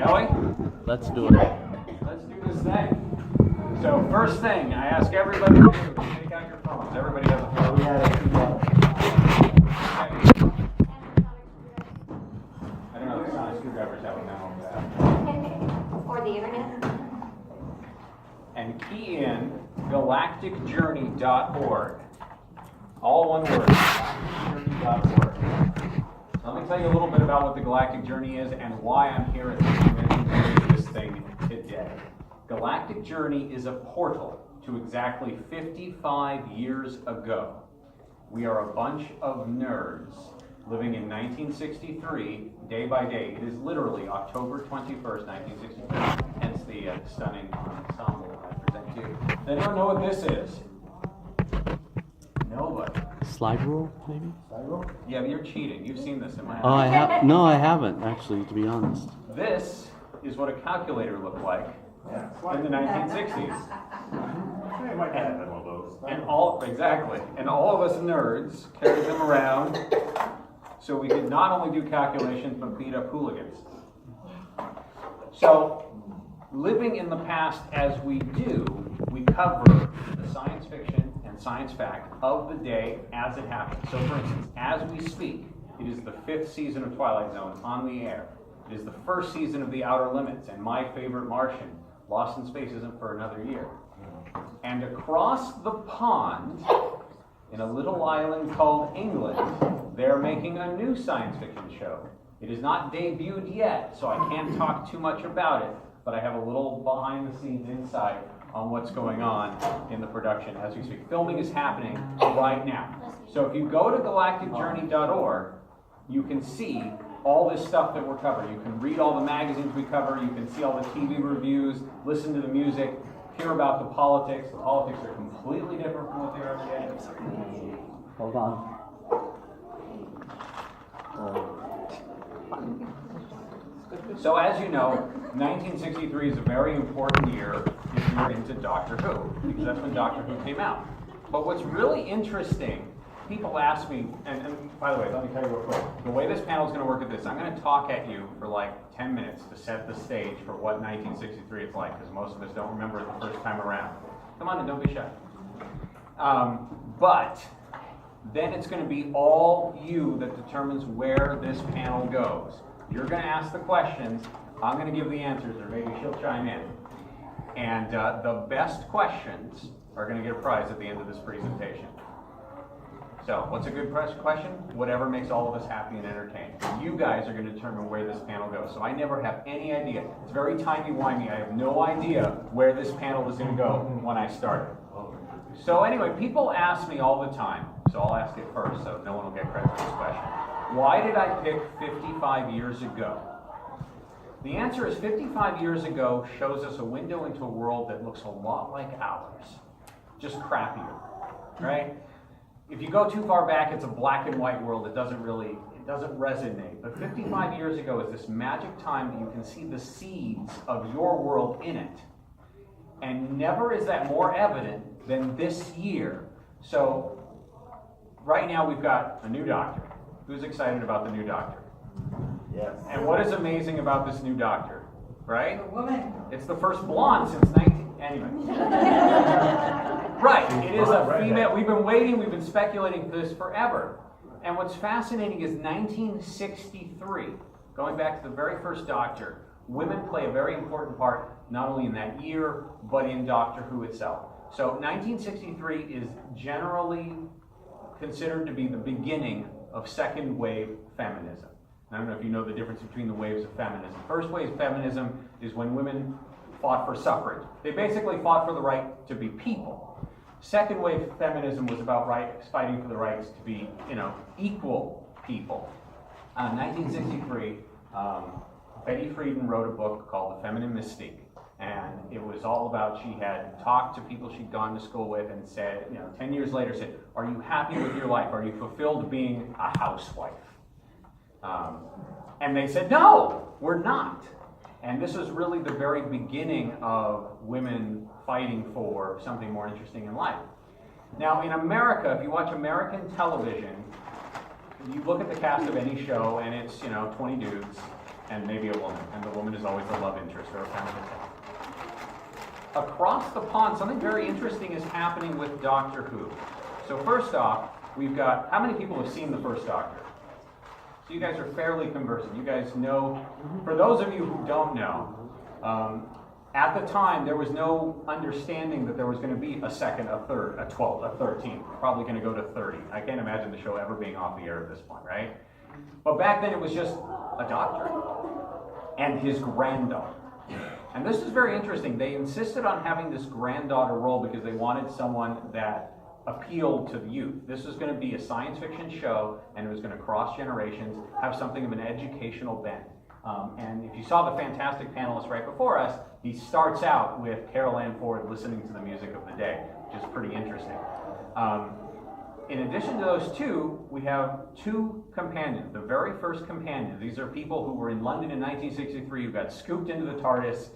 Shall we? Let's do it. Let's do this thing. So first thing, I ask everybody to do, take out your phones. Everybody has a phone. I don't know if sonic screwdrivers have a memo for that. Or the internet. And key in galacticjourney.org. All one word, galacticjourney.org. So let me tell you a little bit about what the Galactic Journey is and why I'm here at this convention to do this thing today. Galactic Journey is a portal to exactly 55 years ago. We are a bunch of nerds living in 1963, day by day. It is literally October 21st, 1963, hence the stunning ensemble I present to you. Does anyone know what this is? Nobody. Slide rule, maybe? Slide rule? Yeah, but you're cheating. You've seen this in my house. Oh, I have. No, I haven't actually, to be honest. This is what a calculator looked like in the 1960s. And all of us nerds carried them around so we could not only do calculations but beat up hooligans. So, living in the past as we do, we cover the science fiction and science fact of the day as it happens. So, for instance, as we speak, it is the 5th season of Twilight Zone on the air. It is the 1st season of The Outer Limits and My Favorite Martian. Lost in Space isn't for another year. And across the pond, in a little island called England, they're making a new science fiction show. It is not debuted yet, so I can't talk too much about it, but I have a little behind-the-scenes insight on what's going on in the production as we speak. Filming is happening right now. So if you go to galacticjourney.org, you can see all this stuff that we're covering. You can read all the magazines we cover, you can see all the TV reviews, listen to the music, hear about the politics. The politics are completely different from what they are today. Hold on. So as you know, 1963 is a very important year if you're into Doctor Who, because that's when Doctor Who came out. But what's really interesting, people ask me, and by the way, let me tell you real quick, the way this panel is going to work at this, I'm going to talk at you for like 10 minutes to set the stage for what 1963 is like, because most of us don't remember it the first time around. Come on and don't be shy. But then it's going to be all you that determines where this panel goes. You're going to ask the questions, I'm going to give the answers, or maybe she'll chime in. And the best questions are going to get a prize at the end of this presentation. So, what's a good question? Whatever makes all of us happy and entertained. You guys are going to determine where this panel goes. So I never have any idea. It's very timey-wimey. I have no idea where this panel is going to go when I start it. So anyway, people ask me all the time, so I'll ask it first so no one will get credit for this question. Why did I pick 55 years ago? The answer is 55 years ago shows us a window into a world that looks a lot like ours. Just crappier, right? If you go too far back, it's a black and white world. It doesn't resonate. But 55 years ago is this magic time that you can see the seeds of your world in it. And never is that more evident than this year. So, right now we've got a new doctor. Who's excited about the new doctor? Yes. And what is amazing about this new doctor, right? A woman. It's the first blonde since anyway. Right, it is a female. We've been waiting, we've been speculating for this forever. And what's fascinating is 1963, going back to the very first Doctor, women play a very important part, not only in that year, but in Doctor Who itself. So 1963 is generally considered to be the beginning of second wave feminism. I don't know if you know the difference between the waves of feminism. First wave feminism is when women fought for suffrage. They basically fought for the right to be people. Second wave feminism was about fighting for the rights to be, equal people. 1963, Betty Friedan wrote a book called The Feminine Mystique. And it was all about, she had talked to people she'd gone to school with and said, 10 years later said, are you happy with your life? Are you fulfilled being a housewife? And they said, no, we're not. And this was really the very beginning of women fighting for something more interesting in life. Now, in America, if you watch American television, you look at the cast of any show, and it's, 20 dudes, and maybe a woman, and the woman is always the love interest or a femme fatale. Across the pond, something very interesting is happening with Doctor Who. So first off, we've got, how many people have seen the first Doctor? So you guys are fairly conversant. You guys know, for those of you who don't know, at the time there was no understanding that there was going to be a second, a third, a 12th, a 13th, probably going to go to 30. I can't imagine the show ever being off the air at this point, right? But back then it was just a doctor and his granddaughter. And this is very interesting. They insisted on having this granddaughter role because they wanted someone that appealed to the youth. This was going to be a science fiction show, and it was going to cross generations, have something of an educational bent. And if you saw the fantastic panelist right before us, he starts out with Carol Ann Ford listening to the music of the day, which is pretty interesting. In addition to those two, we have two companions. The very first companions, these are people who were in London in 1963 who got scooped into the TARDIS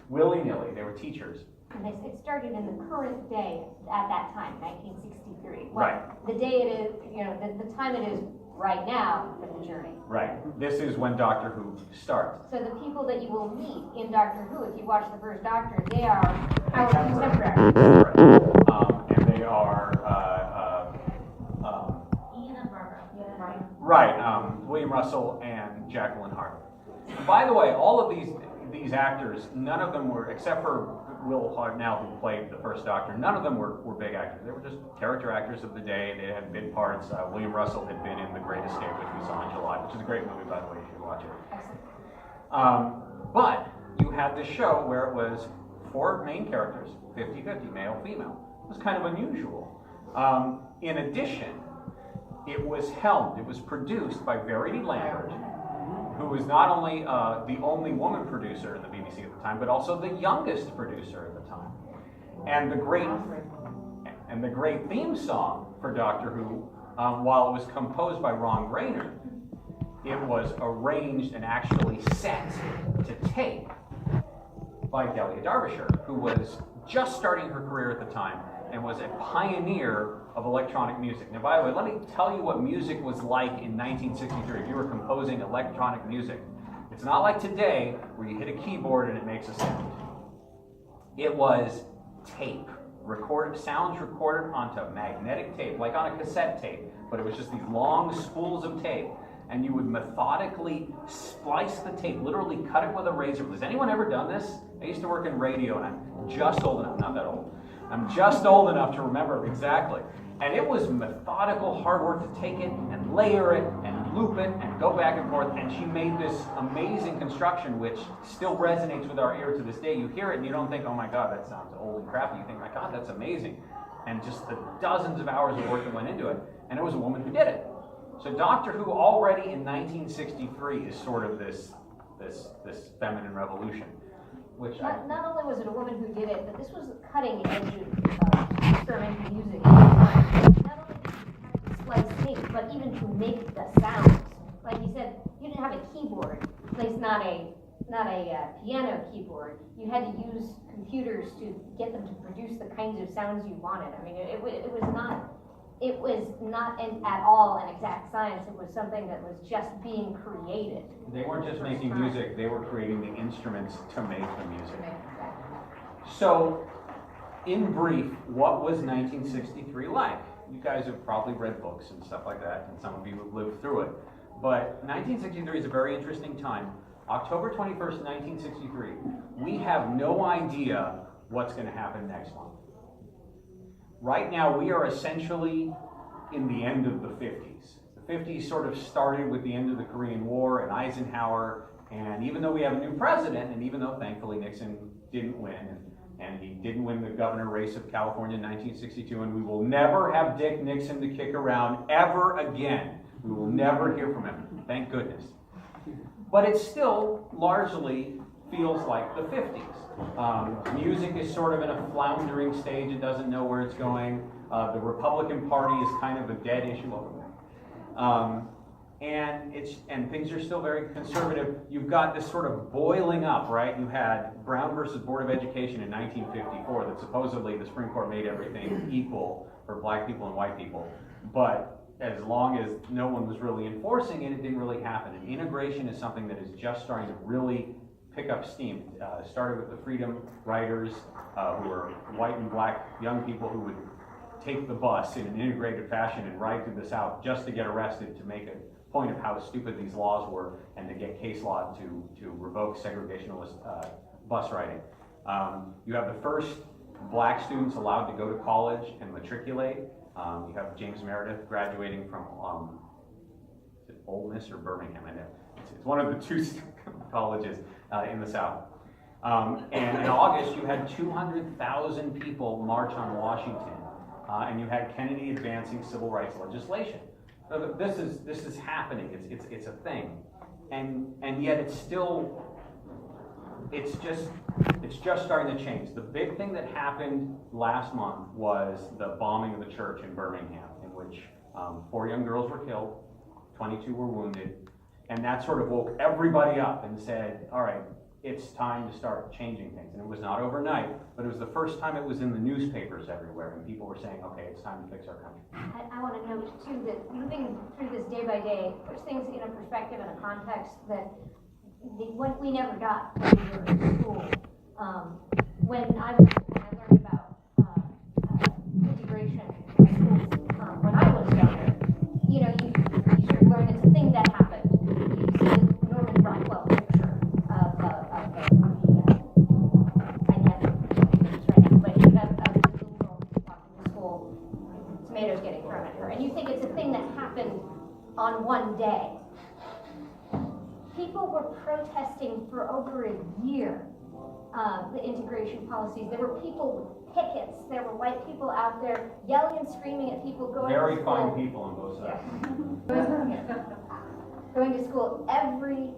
willy-nilly. They were teachers. And it started in the current day at that time, 1963. Right. The day it is, the time it is right now for the journey. Right. This is when Doctor Who starts. So the people that you will meet in Doctor Who, if you watch the first Doctor, they are our contemporaries. And they are Ian and Barbara. Yeah. right. William Russell and Jacqueline Hart. By the way, all of these actors, none of them were, except for Will Hartnell, who played the first Doctor, none of them were big actors. They were just character actors of the day. They had bit parts. William Russell had been in The Great Escape, which we saw in July, which is a great movie, by the way. You should watch it. But you had this show where it was 4 main characters, 50-50, male, female. It was kind of unusual. In addition, it was helmed, it was produced by Verity Lambert, who was not only the only woman producer in the BBC at the time, but also the youngest producer at the time. And the great theme song for Doctor Who, while it was composed by Ron Grainer, it was arranged and actually set to tape by Delia Derbyshire, who was just starting her career at the time and was a pioneer of electronic music. Now, by the way, let me tell you what music was like in 1963. If you were composing electronic music, it's not like today where you hit a keyboard and it makes a sound. It was tape, sounds recorded onto magnetic tape, like on a cassette tape, but it was just these long spools of tape, and you would methodically splice the tape, literally cut it with a razor. Has anyone ever done this? I used to work in radio, and I'm just old enough, not that old. I'm just old enough to remember exactly. And it was methodical, hard work to take it and layer it and loop it and go back and forth. And she made this amazing construction, which still resonates with our ear to this day. You hear it and you don't think, oh my God, that sounds old and crappy. You think, my God, that's amazing. And just the dozens of hours of work that went into it. And it was a woman who did it. So Doctor Who already in 1963 is sort of this feminine revolution. Which not only was it a woman who did it, but this was the cutting edge of experimental music. Not only did you have to splice tape, but even to make the sounds. Like you said, you didn't have a keyboard, at least not a piano keyboard. You had to use computers to get them to produce the kinds of sounds you wanted. I mean, it was not at all an exact science. It was something that was just being created. They weren't just making music, they were creating the instruments to make the music. So, in brief, what was 1963 like? You guys have probably read books and stuff like that, and some of you have lived through it. But 1963 is a very interesting time. October 21st, 1963, we have no idea what's going to happen next month. Right now, we are essentially in the end of the 50s. The 50s sort of started with the end of the Korean War and Eisenhower, and even though we have a new president, and even though thankfully Nixon didn't win, and he didn't win the governor race of California in 1962, and we will never have Dick Nixon to kick around ever again. We will never hear from him, thank goodness. But it still largely feels like the 50s. Music is sort of in a floundering stage. It doesn't know where it's going. The Republican Party is kind of a dead issue. And things are still very conservative. You've got this sort of boiling up, right? You had Brown versus Board of Education in 1954 that supposedly the Supreme Court made everything equal for black people and white people. But as long as no one was really enforcing it, it didn't really happen. And integration is something that is just starting to really pick up steam. Started with the freedom riders, who were white and black young people who would take the bus in an integrated fashion and ride through the South just to get arrested, to make a point of how stupid these laws were, and to get case law to revoke segregationalist bus riding. You have the first black students allowed to go to college and matriculate. You have James Meredith graduating from is it Ole Miss or Birmingham? I know it's one of the two colleges in the South. And in August, you had 200,000 people march on Washington, and you had Kennedy advancing civil rights legislation. So this is happening. It's a thing, and yet it's just starting to change. The big thing that happened last month was the bombing of the church in Birmingham, in which 4 young girls were killed, 22 were wounded, and that sort of woke everybody up and said, all right, it's time to start changing things. And it was not overnight, but it was the first time it was in the newspapers everywhere, and people were saying, okay, it's time to fix our country. I want to note, too, that moving through this day by day puts things in a perspective and a context that we never got when we were in school. When I learned about integration in schools when I was younger, you sort of learn it's a thing that happened. You see the Norman Rockwell picture of the I can't remember the right now, but of the little girl walking to school, tomatoes getting thrown at her, and you think it's a thing that happened on one day. People were protesting for over a year, the integration policies. There were people with pickets. There were white people out there yelling and screaming at people going to school. Very fine people on both sides. Going to school every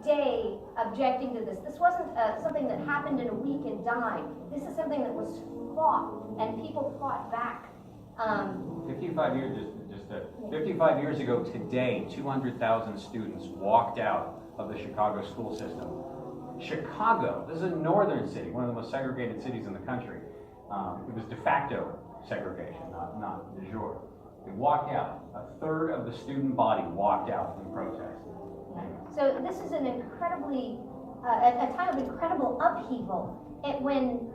day objecting to this. This wasn't something that happened in a week and died. This is something that was fought, and people fought back. 55 years ago today, 200,000 students walked out of the Chicago school system. Chicago, this is a northern city, one of the most segregated cities in the country. It was de facto segregation, not de jure. They walked out. A third of the student body walked out in protest. So this is an incredibly, a time of incredible upheaval. When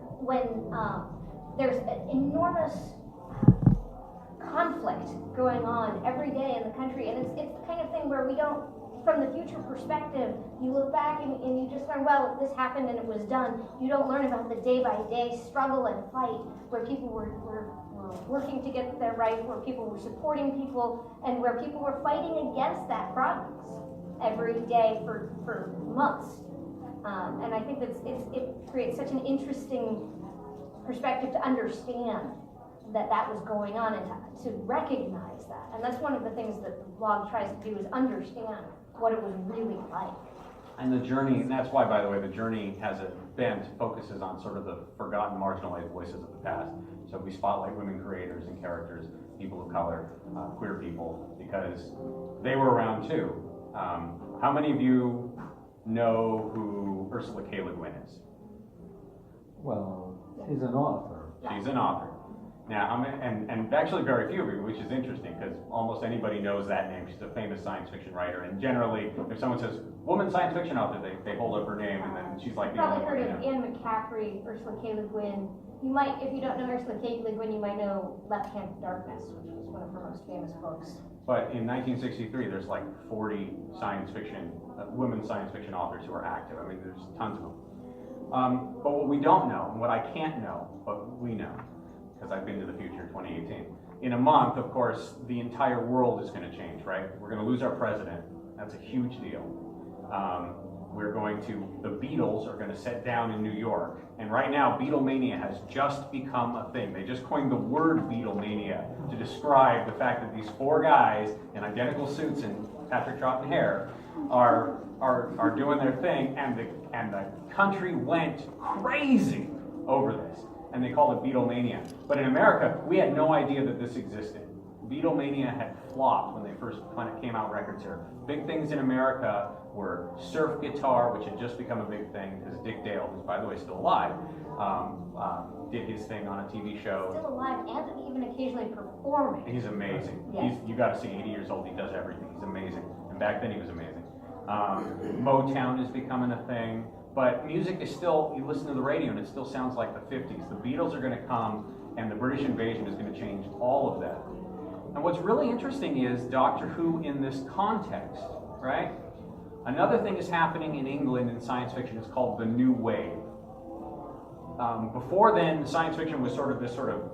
there's an enormous conflict going on every day in the country, and it's the kind of thing where we don't, from the future perspective, you look back and you just learn, well, this happened and it was done. You don't learn about the day-by-day struggle and fight where people were working to get their rights, where people were supporting people, and where people were fighting against that progress every day for months. And I think it creates such an interesting perspective to understand that was going on, and to recognize that. And that's one of the things that the blog tries to do, is understand what it was really like. And the journey, and that's why, by the way, the journey has a bent, focuses on sort of the forgotten, marginalized voices of the past. So we spotlight women creators and characters, people of color, queer people, because they were around too. How many of you know who Ursula K. Le Guin is? Well, she's an author. She's an author. Now, and actually very few of you, which is interesting, because almost anybody knows that name. She's a famous science fiction writer, and generally, if someone says, woman science fiction author, they hold up her name, and then she's like, you've probably heard of Anne McCaffrey, Ursula K. Le Guin. You might, if you don't know Ursula K. Le Guin, you might know Left Hand of Darkness, which was one of her most famous books. But in 1963, there's like 40 science fiction, women science fiction authors who are active. I mean, there's tons of them. But what we don't know, and what I can't know, but we know, because I've been to the future 2018. In a month, of course, the entire world is going to change, right? We're going to lose our president. That's a huge deal. The Beatles are going to sit down in New York. And right now, Beatlemania has just become a thing. They just coined the word Beatlemania to describe the fact that these 4 guys in identical suits and Patrick Troughton hair are doing their thing, and the country went crazy over this. And they called it Beatlemania. But in America, we had no idea that this existed. Beatlemania had flopped when they first kind of came out records here. Big things in America were surf guitar, which had just become a big thing, because Dick Dale, who's by the way still alive, did his thing on a TV show. Still alive and even occasionally performing. He's amazing. Yes. You got to see, 80 years old, he does everything. He's amazing. And back then he was amazing. Motown is becoming a thing, but music is still, you listen to the radio and it still sounds like the 50s. The Beatles are going to come and the British invasion is going to change all of that. And what's really interesting is Doctor Who in this context, right? Another thing is happening in England in science fiction. It's called the New Wave. Before then, science fiction was sort of this sort of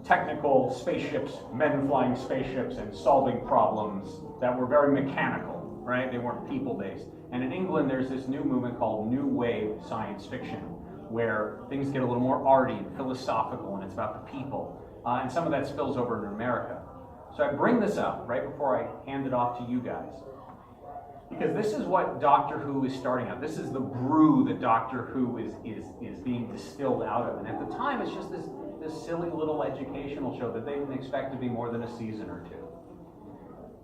technical spaceships, men flying spaceships and solving problems that were very mechanical, right? They weren't people-based. And in England, there's this new movement called New Wave science fiction, where things get a little more arty and philosophical, and it's about the people. And some of that spills over into America. So I bring this up right before I hand it off to you guys, because this is what Doctor Who is starting out. This is the brew that Doctor Who is being distilled out of. And at the time, it's just this silly little educational show that they didn't expect to be more than a season or two.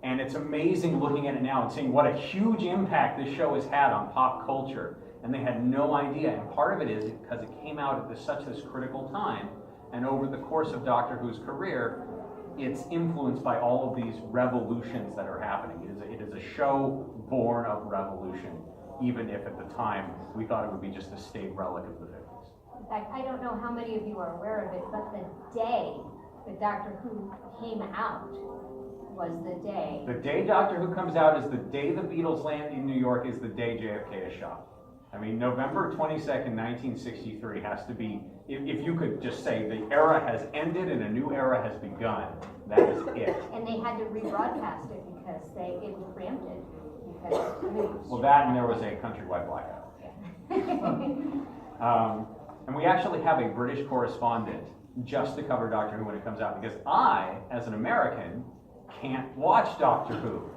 And it's amazing looking at it now and seeing what a huge impact this show has had on pop culture. And they had no idea. And part of it is because it came out at such this critical time. And over the course of Doctor Who's career, it's influenced by all of these revolutions that are happening. It is a show born of revolution, even if at the time we thought it would be just a state relic of the 50s. In fact, I don't know how many of you are aware of it, but the day that Doctor Who came out was the day. The day Doctor Who comes out is the day the Beatles land in New York, is the day JFK is shot. I mean, November 22nd, 1963 has to be, if you could just say the era has ended and a new era has begun, that is it. And they had to rebroadcast it because it was preempted. Because, Well, that and there was a countrywide blackout. And we actually have a British correspondent just to cover Doctor Who when it comes out, because I, as an American, can't watch Doctor Who.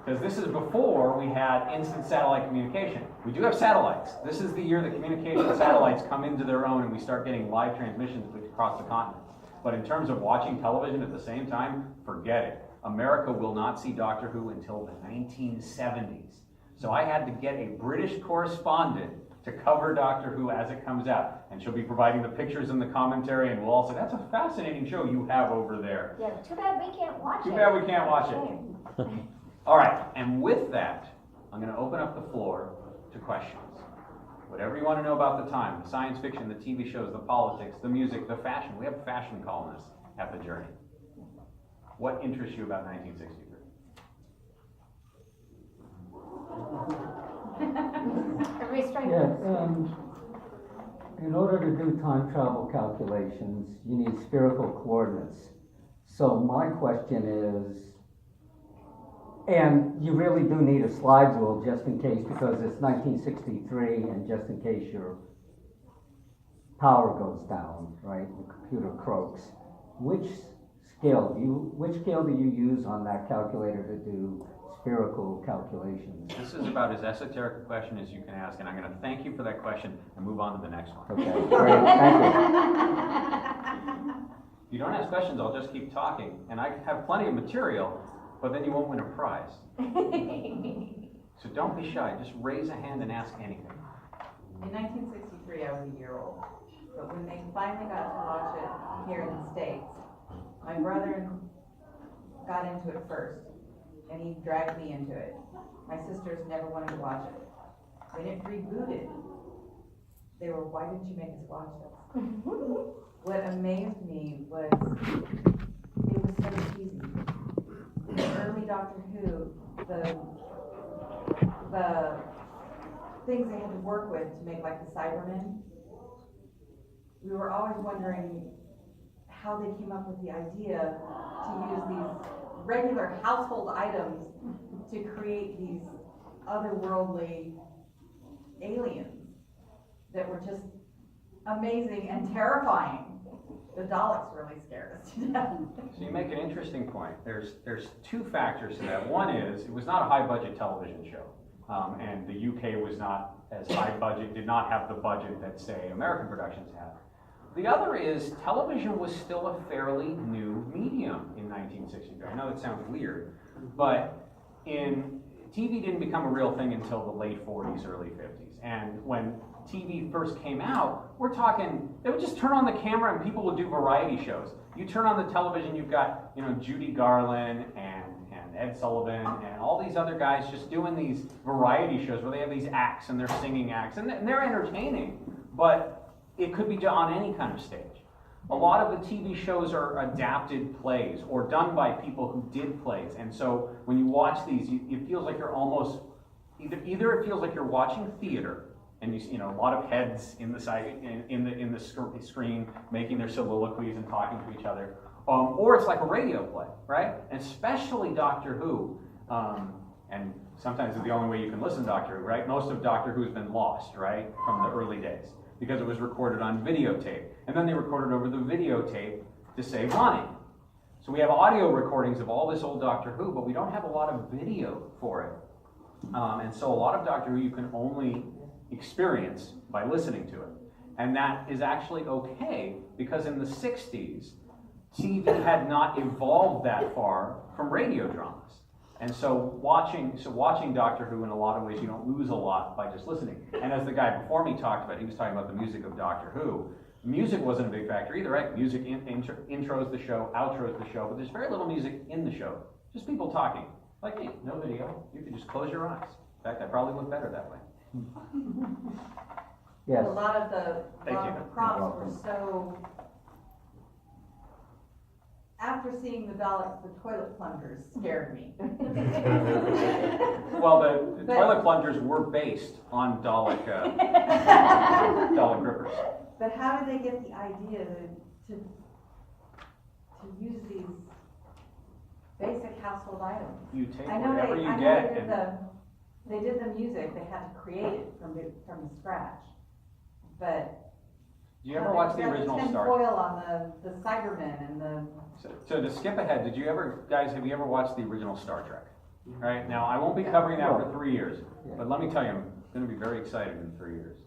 Because this is before we had instant satellite communication. We do have satellites. This is the year that communication satellites come into their own and we start getting live transmissions across the continent. But in terms of watching television at the same time, forget it. America will not see Doctor Who until the 1970s. So I had to get a British correspondent to cover Doctor Who as it comes out. And she'll be providing the pictures and the commentary, and we'll all say, that's a fascinating show you have over there. yeah, too bad we can't watch it. Too bad we can't watch it. All right, and with that, I'm going to open up the floor to questions. Whatever you want to know about the time, the science fiction, the TV shows, the politics, the music, the fashion. We have fashion columnists at the Journey. What interests you about 1963? Everybody's trying Yeah, to... in order to do time travel calculations, you need spherical coordinates. So my question is, and you really do need a slide rule just in case, because it's 1963 and just in case your power goes down, right? The computer croaks. Which scale do you use on that calculator to do spherical calculations? This is about as esoteric a question as you can ask, and I'm going to thank you for that question and move on to the next one. Okay, great, thank you. If you don't ask questions, I'll just keep talking, and I have plenty of material, but then you won't win a prize. So don't be shy, just raise a hand and ask anything. In 1963, I was a year old, but when they finally got to watch it here in the States, my brother got into it first, and he dragged me into it. My sisters never wanted to watch it. When it rebooted, they were, why didn't you make us watch this? What amazed me was, it was so cheesy. In the early Doctor Who, the things they had to work with to make like the Cybermen, we were always wondering how they came up with the idea to use these regular household items to create these otherworldly aliens that were just amazing and terrifying. The Daleks really scared us to death. So you make an interesting point. There's two factors to that. One is, it was not a high-budget television show. And the UK was not as high budget, did not have the budget that, say, American productions had. The other is television was still a fairly new medium in 1963. I know that sounds weird, but TV didn't become a real thing until the late 40s, early 50s. And when TV first came out, we're talking, they would just turn on the camera and people would do variety shows. You turn on the television, you've got, Judy Garland and Ed Sullivan and all these other guys just doing these variety shows where they have these acts and they're singing acts and they're entertaining, but it could be done on any kind of stage. A lot of the TV shows are adapted plays or done by people who did plays, and so when you watch these, it feels like you're almost either it feels like you're watching theater, and you see a lot of heads in the side in the screen making their soliloquies and talking to each other, or it's like a radio play, right? And especially Doctor Who, and sometimes it's the only way you can listen to Doctor Who, right? Most of Doctor Who's been lost, right, from the early days, because it was recorded on videotape. And then they recorded over the videotape to save money. So we have audio recordings of all this old Doctor Who, but we don't have a lot of video for it. And so a lot of Doctor Who you can only experience by listening to it. And that is actually okay, because in the 60s, TV had not evolved that far from radio dramas. And so watching Doctor Who, in a lot of ways, you don't lose a lot by just listening. And as the guy before me talked about, he was talking about the music of Doctor Who. Music wasn't a big factor either, right? Music intros the show, outros the show, but there's very little music in the show. Just people talking. Like me, no video. You could just close your eyes. In fact, I probably look better that way. Yes. A lot of the props You're were so. After seeing the Daleks, the toilet plungers scared me. Well, the toilet plungers were based on Dalek grippers. But how did they get the idea to use these basic household items? You take I know whatever they, you I know get. they did the music. They had to create it from scratch. But Did you ever watch the original Star Trek? foil on the Cybermen and the. So to skip ahead, have you ever watched the original Star Trek? Right, now I won't be covering that for 3 years, but let me tell you, I'm going to be very excited in 3 years.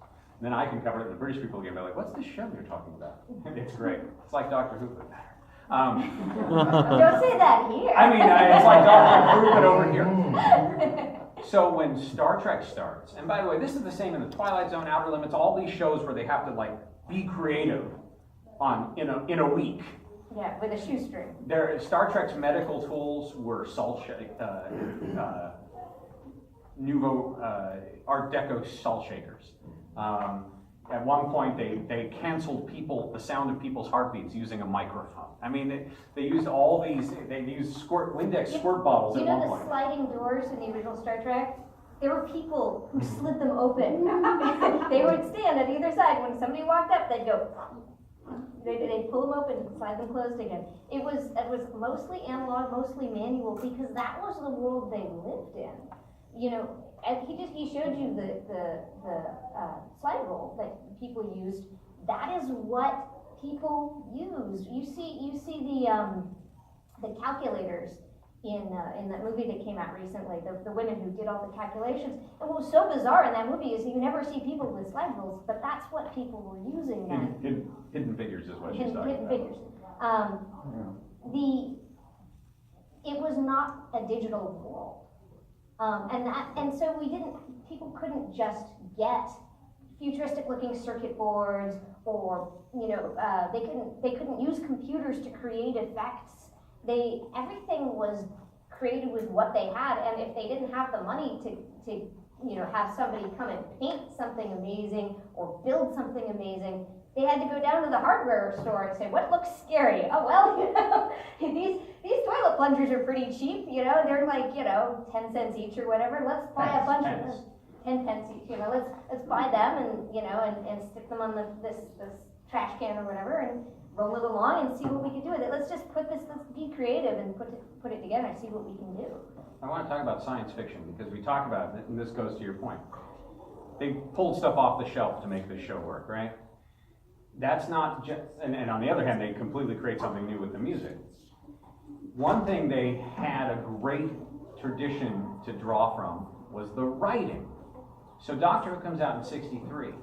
And then I can cover it, and the British people again be like, what's this show you're talking about? It's great. It's like Doctor Who, but better. Don't say that here. I mean, it's like Doctor Who, but over here. So when Star Trek starts, and by the way, this is the same in the Twilight Zone, Outer Limits, all these shows where they have to be creative in a week. Yeah, with a shoestring. Star Trek's medical tools were Nouveau Art Deco salt shakers. At one point, they canceled the sound of people's heartbeats using a microphone. I mean, they used all these. They used Windex squirt bottles at one point. You know the sliding doors in the original Star Trek? There were people who slid them open. They would stand at either side. When somebody walked up, they'd go. They'd pull them open and slide them closed again. It was mostly analog, mostly manual, because that was the world they lived in. And he showed you the slide rule that people used. That is what people used. You see the calculators in that movie that came out recently. The women who did all the calculations. And what was so bizarre in that movie is you never see people with slide rules, but that's what people were using then. Hidden figures is what she's talking Hidden about. figures. It was not a digital world. And so people couldn't just get futuristic looking circuit boards, or they couldn't use computers to create effects. Everything was created with what they had, and if they didn't have the money to have somebody come and paint something amazing or build something amazing, they had to go down to the hardware store and say, what looks scary? Oh, well, these toilet plungers are pretty cheap, they're like, 10 cents each or whatever. Let's buy a bunch of them. 10 pence each, let's buy them and stick them on this trash can or whatever and roll it along and see what we can do with it. Let's be creative and put it together and see what we can do. I want to talk about science fiction because we talk about it, and this goes to your point. They pulled stuff off the shelf to make this show work, right? That's not just, and on the other hand, they completely create something new with the music. One thing they had a great tradition to draw from was the writing. So Doctor Who comes out in '63.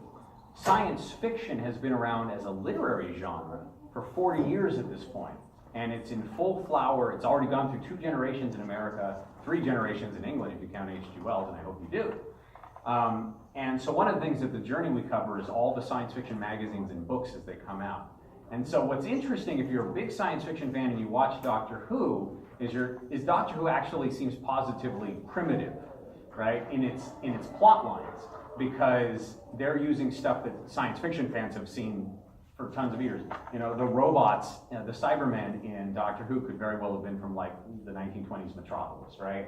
science fiction has been around as a literary genre for 40 years at this point, and it's in full flower. It's already gone through 2 generations in America, 3 generations in England if you count H.G. Wells, and I hope you do. And so one of the things that the Journey we cover is all the science fiction magazines and books as they come out. And so what's interesting, if you're a big science fiction fan and you watch Doctor Who, is Doctor Who actually seems positively primitive, right, in its plot lines, because they're using stuff that science fiction fans have seen for tons of years. You know, the robots, the Cybermen in Doctor Who could very well have been from like the 1920s Metropolis, right?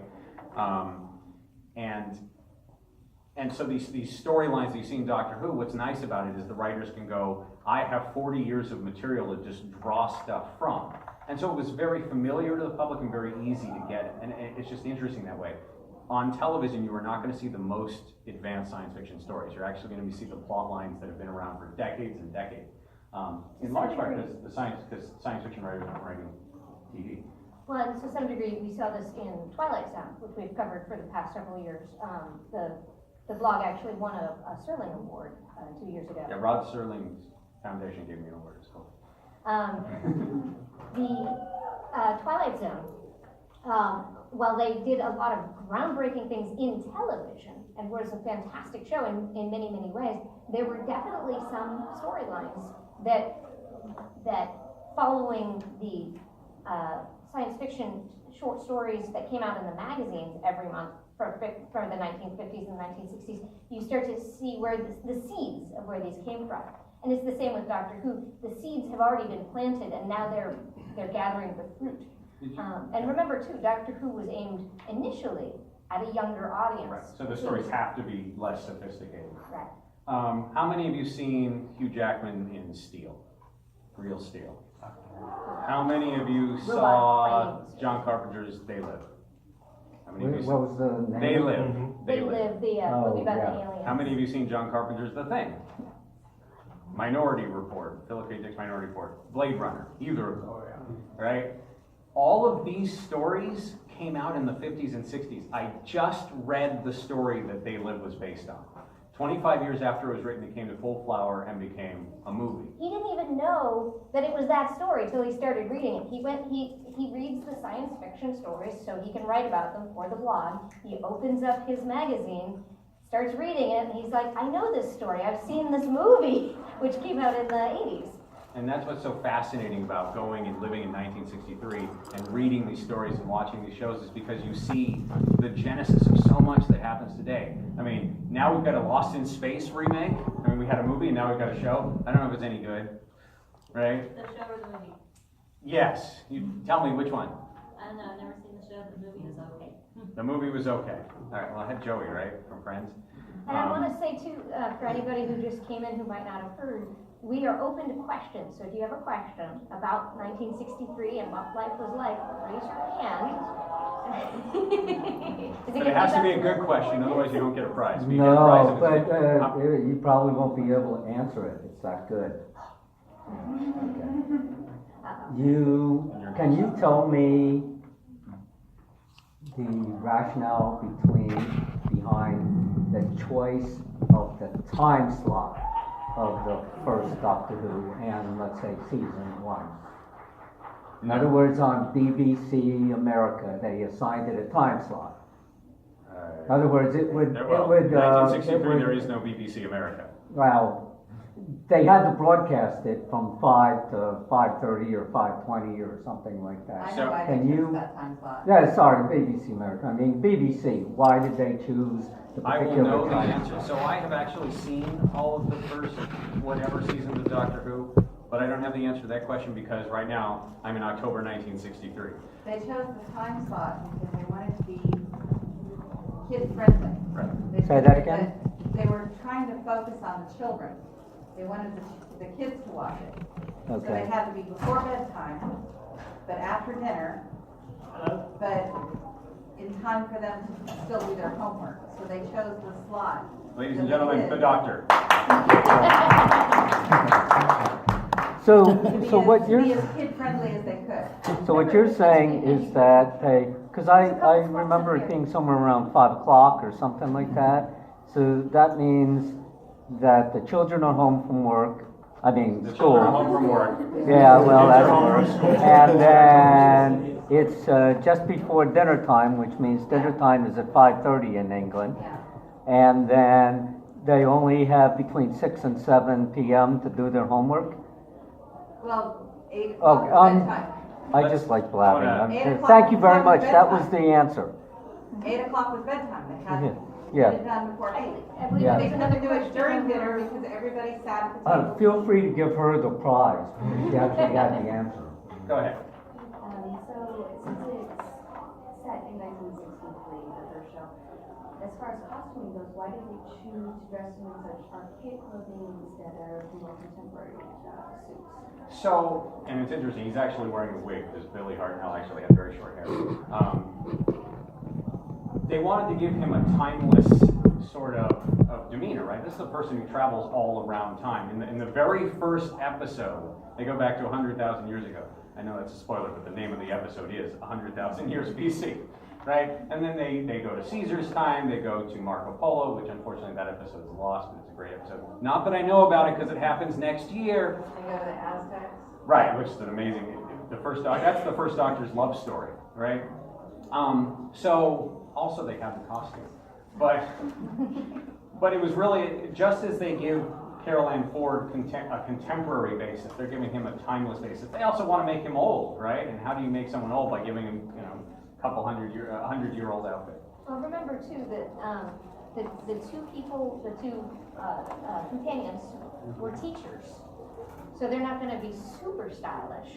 And so these storylines that you see in Doctor Who, what's nice about it is the writers can go, I have 40 years of material to just draw stuff from. And so it was very familiar to the public and very easy to get it. And it's just interesting that way. On television, you are not going to see the most advanced science fiction stories. You're actually going to see the plot lines that have been around for decades and decades. In large part because science fiction writers aren't writing TV. Well, and to some degree, we saw this in Twilight Zone, which we've covered for the past several years. The blog actually won a Sterling Award 2 years ago. Yeah, Rod Serling's foundation gave me an award. It's cool. The Twilight Zone, while they did a lot of groundbreaking things in television and was a fantastic show in many, many ways, there were definitely some storylines that following the science fiction short stories that came out in the magazines every month for the 1950s and 1960s, you start to see where the seeds of where these came from. And it's the same with Doctor Who. The seeds have already been planted, and now they're gathering the fruit. And remember, too, Doctor Who was aimed initially at a younger audience. Right. So the stories have to be less sophisticated. Right. How many of you seen Hugh Jackman in Steel? Real Steel. How many of you saw John Carpenter's They Live? How many of you What was the name? They Live. They Live, the movie about the aliens. How many of you seen John Carpenter's The Thing? Minority Report, Philip K. Dick's Minority Report, Blade Runner, either of them, right? All of these stories came out in the 50s and 60s. I just read the story that They Live was based on. 25 years after it was written, it came to full flower and became a movie. He didn't even know that it was that story until he started reading it. He reads the science fiction stories so he can write about them for the blog. He opens up his magazine, starts reading it, and he's like, I know this story. I've seen this movie, which came out in the 80s. And that's what's so fascinating about going and living in 1963 and reading these stories and watching these shows, is because you see the genesis of so much that happens today. I mean, now we've got a Lost in Space remake. I mean, we had a movie and now we've got a show. I don't know if it's any good, right? The show or the movie? Yes. You tell me which one. I don't know, I've never seen the show. The movie is okay. The movie was okay. All right, well, I had Joey, right, from Friends. And I want to say, too, for anybody who just came in who might not have heard, we are open to questions. So if you have a question about 1963 and what life was like, raise your hand. But it has to be a good question, otherwise you don't get a prize. But you get a prize No, if it's but good. you probably won't be able to answer it. It's that good. Can you tell me the rationale behind the choice of the time slot of the first Doctor Who and, let's say, season 1? In other words, on BBC America, they assigned it a time slot. In other words, it would. 1963, there is no BBC America. Well, they had to broadcast it from 5 to 5:30 or 5:20 or something like that. I So- know why Can they you- chose that time slot. Yeah, sorry, BBC America. I mean, BBC. Why did they choose the I will particular know the time? answer. So I have actually seen all of the first whatever seasons of Doctor Who, but I don't have the answer to that question because right now I'm in October 1963. They chose the time slot because they wanted to be kid friendly. Right. Say that again? They were trying to focus on the children. They wanted the kids to watch it. So they Okay. had to be before bedtime, but after dinner, but in time for them to still do their homework. So they chose the slot. Ladies that and they gentlemen, did the doctor. So, To be so what as, you're be as kid friendly as they could. so what you're saying is that because I remember it being somewhere around 5 o'clock or something like that. So that means that the children are home from work, The school. children are home from work. Yeah, well, Kids are home from school. and then it's just before dinner time, which means dinner time is at 5:30 in England. Yeah. And then they only have between 6 and 7 p.m. to do their homework. Well, 8 Oh, o'clock is bedtime. I just like blabbing. Oh, no. 8 o'clock Thank you very is much. That was bedtime. the answer. 8 o'clock was bedtime, they had to Yeah. get it done before 8. I believe Yeah. They there's couldn't another do it question. during dinner because everybody sat at the table. Feel free to give her the prize. She actually got the answer. Go ahead. So since it's set in 1963, the first show, as far as costuming goes, why did they choose to dress him in such archaic clothing instead of more contemporary suits? So, and it's interesting, he's actually wearing a wig because Billy Hartnell actually had very short hair. They wanted to give him a timeless sort of demeanor, right? This is a person who travels all around time. In the very first episode, they go back to 100,000 years ago. I know that's a spoiler, but the name of the episode is 100,000 years BC, right? And then they go to Caesar's time, they go to Marco Polo, which unfortunately that episode is lost, but it's a great episode. Not that I know about it because it happens next year. They go to the Aztecs. Right, which is an amazing, that's the first Doctor's love story, right? So, also they have the costume. But it was really, just as they give Carol Ann Ford a contemporary basis, they're giving him a timeless basis. They also want to make him old, right? And how do you make someone old? By giving him, a 100-year-old outfit. Well, remember too that the two people, the two companions were teachers. So they're not going to be super stylish.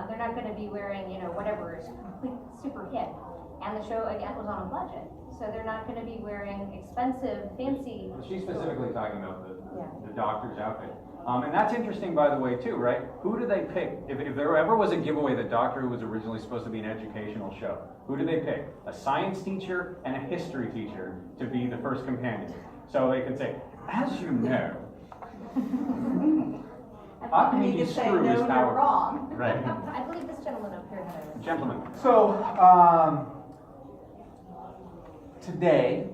They're not going to be wearing, whatever is complete super hip. And the show, again, was on a budget. So they're not going to be wearing expensive, fancy. She's specifically talking about Yeah. the doctor's outfit. And that's interesting, by the way, too, right? Who do they pick? If there ever was a giveaway that Doctor Who was originally supposed to be an educational show, who do they pick? A science teacher and a history teacher to be the first companions. So they can say, as you know, You Archimedes' just say, screw no, is you're powerful. wrong. Right. I believe this gentleman up here had a. Gentlemen. So, today,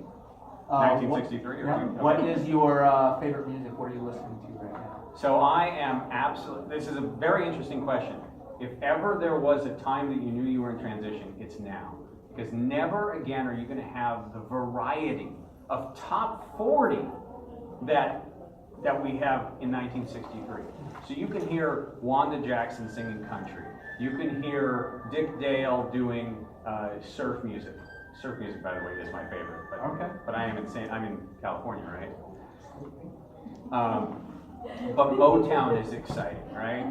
1963 or what is your favorite music? What are you listening to right now? So I am absolutely, this is a very interesting question. If ever there was a time that you knew you were in transition, it's now. Because never again are you going to have the variety of top 40 that we have in 1963. So you can hear Wanda Jackson singing country. You can hear Dick Dale doing surf music. Surf music, by the way, is my favorite. But, Okay. But I'm in California, right? But Motown is exciting, right?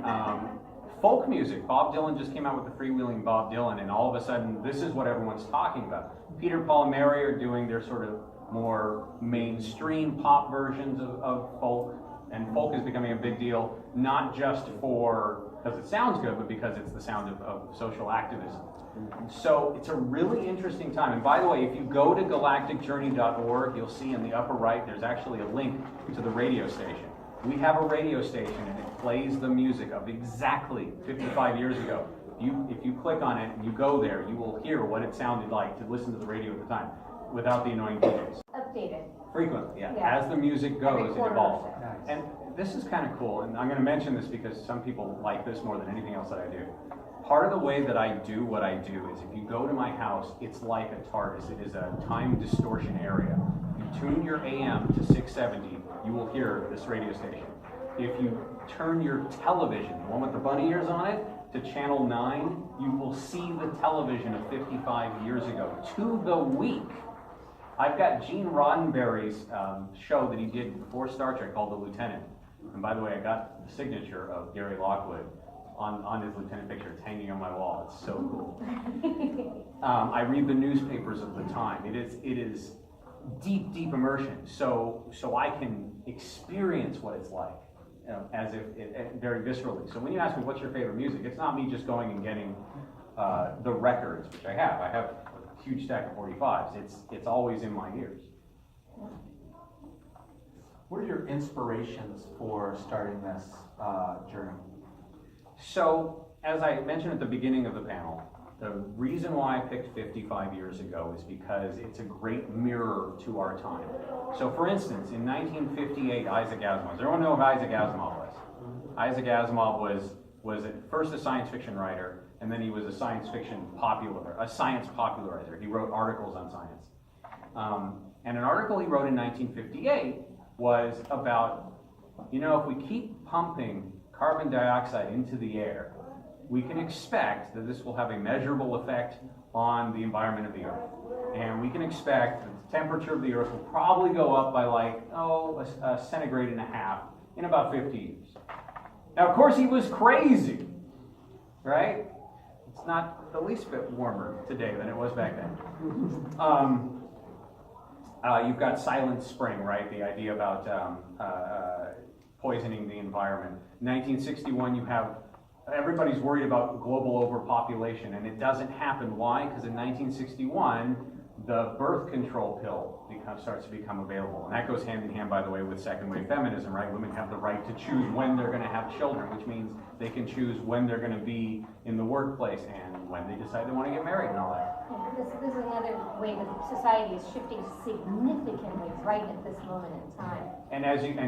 Folk music. Bob Dylan just came out with the Freewheeling Bob Dylan, and all of a sudden, this is what everyone's talking about. Peter, Paul, and Mary are doing their sort of more mainstream pop versions of folk, and folk is becoming a big deal, not just because it sounds good, but because it's the sound of social activism. So it's a really interesting time. And by the way, if you go to galacticjourney.org, you'll see in the upper right, there's actually a link to the radio station. We have a radio station, and it plays the music of exactly 55 years ago. If you click on it and you go there, you will hear what it sounded like to listen to the radio at the time, without the annoying DJs. Updated. Frequently, yeah. Yeah. As the music goes, Every it quarter evolves. or so. Nice. And this is kind of cool, and I'm going to mention this because some people like this more than anything else that I do. Part of the way that I do what I do is if you go to my house, it's like a TARDIS. It is a time distortion area. You tune your AM to 670, you will hear this radio station. If you turn your television, the one with the bunny ears on it, to channel 9, you will see the television of 55 years ago, to the week. I've got Gene Roddenberry's show that he did before Star Trek called The Lieutenant. And by the way, I got the signature of Gary Lockwood on his lieutenant picture. It's hanging on my wall. It's so cool. I read the newspapers of the time. It is deep immersion. So I can experience what it's like, as if very viscerally. So when you ask me what's your favorite music, it's not me just going and getting the records, which I have. I have a huge stack of 45s. It's always in my ears. What are your inspirations for starting this journey? So, as I mentioned at the beginning of the panel, The reason why I picked 55 years ago is because it's a great mirror to our time. So for instance, in 1958, Isaac Asimov, does everyone know who Isaac Asimov was? Isaac Asimov was at first a science fiction writer, and then he was a science popularizer. He wrote articles on science. And an article he wrote in 1958 was about, if we keep pumping carbon dioxide into the air, we can expect that this will have a measurable effect on the environment of the Earth. And we can expect that the temperature of the Earth will probably go up by a centigrade and a half in about 50 years. Now, of course, he was crazy, right? It's not the least bit warmer today than it was back then. You've got Silent Spring, right? The idea about poisoning the environment. 1961, you have everybody's worried about global overpopulation, and it doesn't happen. Why? Because in 1961, the birth control pill starts to become available. And that goes hand in hand, by the way, with second wave feminism, right? Women have the right to choose when they're going to have children, which means they can choose when they're going to be in the workplace and when they decide they want to get married and all that. Yeah, this is another way that society is shifting significantly right at this moment in time. And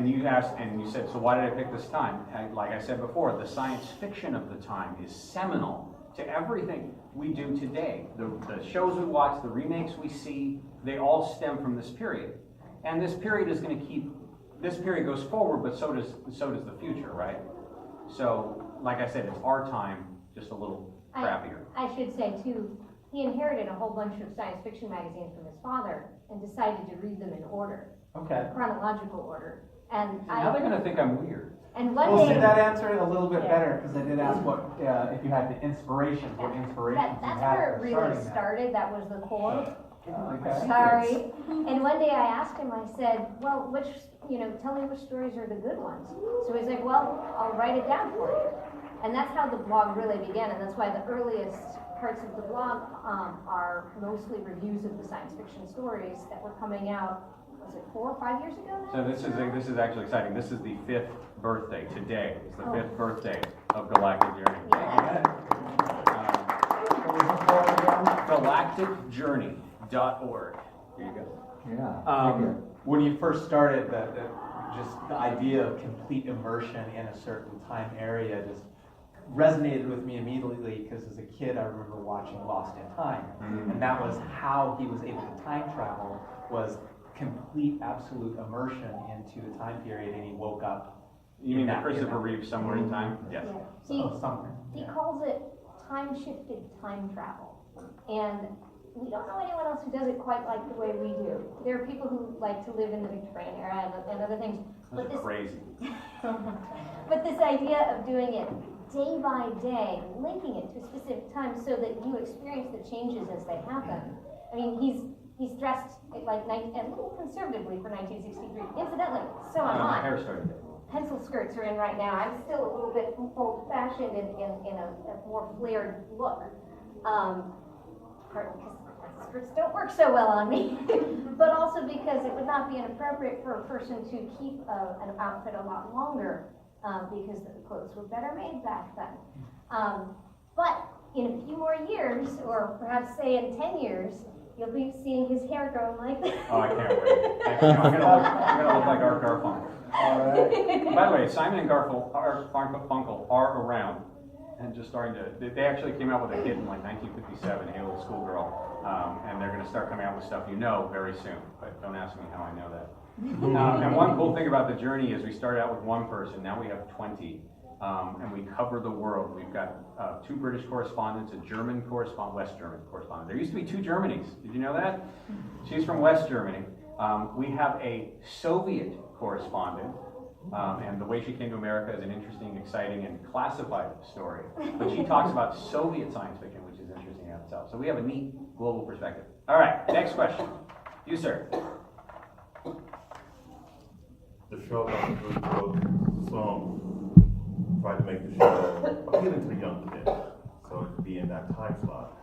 you asked, and you said, so why did I pick this time? Like I said before, the science fiction of the time is seminal to everything we do today. The shows we watch, the remakes we see, they all stem from this period. And this period is going to this period goes forward, but so does the future, right? So, like I said, it's our time, just a little crappier. I should say, too, he inherited a whole bunch of science fiction magazines from his father and decided to read them in order. Okay. Chronological order. And Now they're going to think I'm weird. And one We'll day, see that answer a little bit Yeah. better, because I did ask if you had the inspirations, what inspirations that's you had where it for really starting that. started. That was the core. Okay. Sorry. And one day I asked him, I said, well, tell me which stories are the good ones. So he's like, well, I'll write it down for you. And that's how the blog really began, and that's why the earliest parts of the blog are mostly reviews of the science fiction stories that were coming out, was it 4 or 5 years ago now? So this is actually exciting. This is the 5th birthday. Today is the 5th birthday of Galactic Journey. Yeah. GalacticJourney.org. Here you go. Yeah. When you first started, just the idea of complete immersion in a certain time area just resonated with me immediately, because as a kid I remember watching Lost in Time, and that was how he was able to time travel, was complete, absolute immersion into the time period, and he woke up. You mean the Christopher Reeve Somewhere in Time? Yes. Yeah. Something. He calls it time-shifted time travel. And we don't know anyone else who does it quite like the way we do. There are people who like to live in the Victorian era and other things. Those are crazy. But this idea of doing it day by day, linking it to a specific time so that you experience the changes as they happen. I mean, he's dressed like a little conservatively for 1963. Incidentally, so am I. Hair started. Pencil skirts are in right now. I'm still a little bit old-fashioned in a more flared look. Partly because skirts don't work so well on me, but also because it would not be inappropriate for a person to keep an outfit a lot longer, because the clothes were better made back then. But in a few more years, or perhaps say in 10 years, you'll be seeing his hair growing like this. Oh, I can't wait. I'm gonna look like Art Garfunkel. All right. By the way, Simon and Garfunkel are around and just starting to. They actually came out with a hit in like 1957, "Hey Little Schoolgirl," and they're going to start coming out with stuff very soon. But don't ask me how I know that. And one cool thing about the journey is we started out with one person, now we have 20, and we cover the world. We've got 2 British correspondents, a German correspondent, West German correspondent. There used to be 2 Germanys. Did you know that? She's from West Germany. We have a Soviet correspondent, and the way she came to America is an interesting, exciting, and classified story. But she talks about Soviet science fiction, which is interesting in itself. So we have a neat global perspective. All right, next question. You, sir. The show about the good book, some tried to make the show appealing to the young kid, so it could be in that time slot.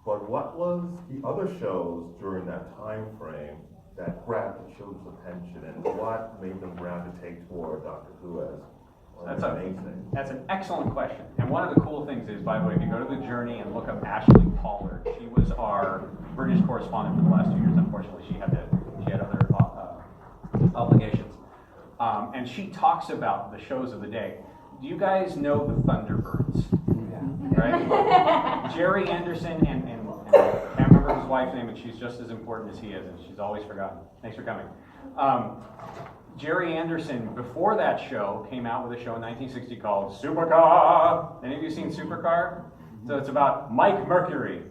But what was the other shows during that time frame that grabbed the children's attention, and what made them gravitate toward Doctor Who as That's amazing. That's an excellent question. And one of the cool things is, by the way, if you go to the Journey and look up Ashley Pollard, she was our British correspondent for the last 2 years. Unfortunately, she had other obligations. And she talks about the shows of the day. Do you guys know the Thunderbirds? Right? Jerry Anderson and I can't remember his wife's name, and she's just as important as he is, and she's always forgotten. Thanks for coming. Jerry Anderson, before that show, came out with a show in 1960 called Supercar. Any of you seen Supercar? So it's about Mike Mercury,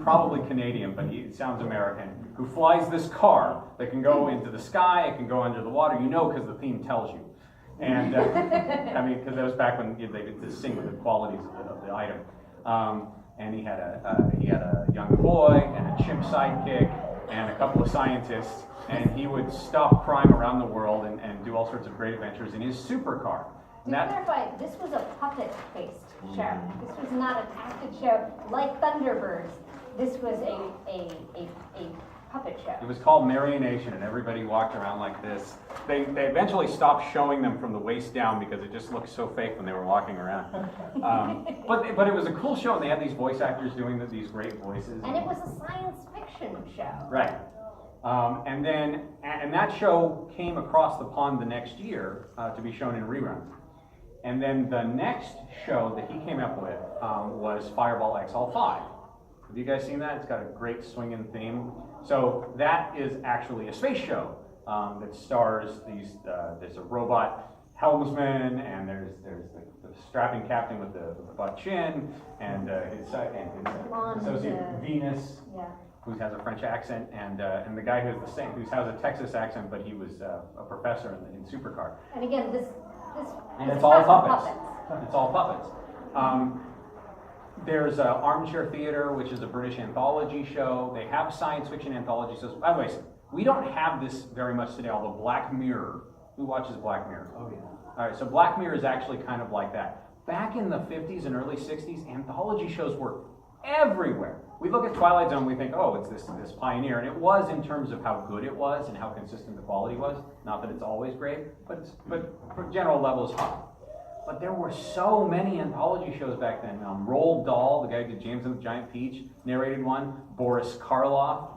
probably Canadian, but he sounds American, who flies this car that can go into the sky, it can go under the water. You know, because the theme tells you. And I mean, because that was back when they did this sing with the qualities of the item. And he had a young boy and a chimp sidekick and a couple of scientists, and he would stop crime around the world and do all sorts of great adventures in his supercar. To clarify, this was a puppet-based show. This was not an acted show like Thunderbirds. This was a puppet show. It was called Marionation, and everybody walked around like this. They eventually stopped showing them from the waist down because it just looked so fake when they were walking around. But it was a cool show, and they had these voice actors doing these great voices. And it was a science fiction show. Right. And that show came across the pond the next year to be shown in reruns. And then the next show that he came up with was Fireball XL5. Have you guys seen that? It's got a great swinging theme. So that is actually a space show that stars there's a robot helmsman, and there's the strapping captain with the butt chin, and his associate Venus, who has a French accent, and the guy who has a Texas accent, but he was a professor in Supercar. And again, this and it's all puppets. It's all puppets. There's Armchair Theater, which is a British anthology show. They have science fiction anthology shows. By the way, we don't have this very much today, although Black Mirror, who watches Black Mirror? Oh, yeah. All right, so Black Mirror is actually kind of like that. Back in the 50s and early 60s, anthology shows were everywhere. We look at Twilight Zone, we think, oh, it's this pioneer, and it was in terms of how good it was and how consistent the quality was. Not that it's always great, but for general level, it's high. But there were so many anthology shows back then. Roald Dahl, the guy who did James and the Giant Peach, narrated one. Boris Karloff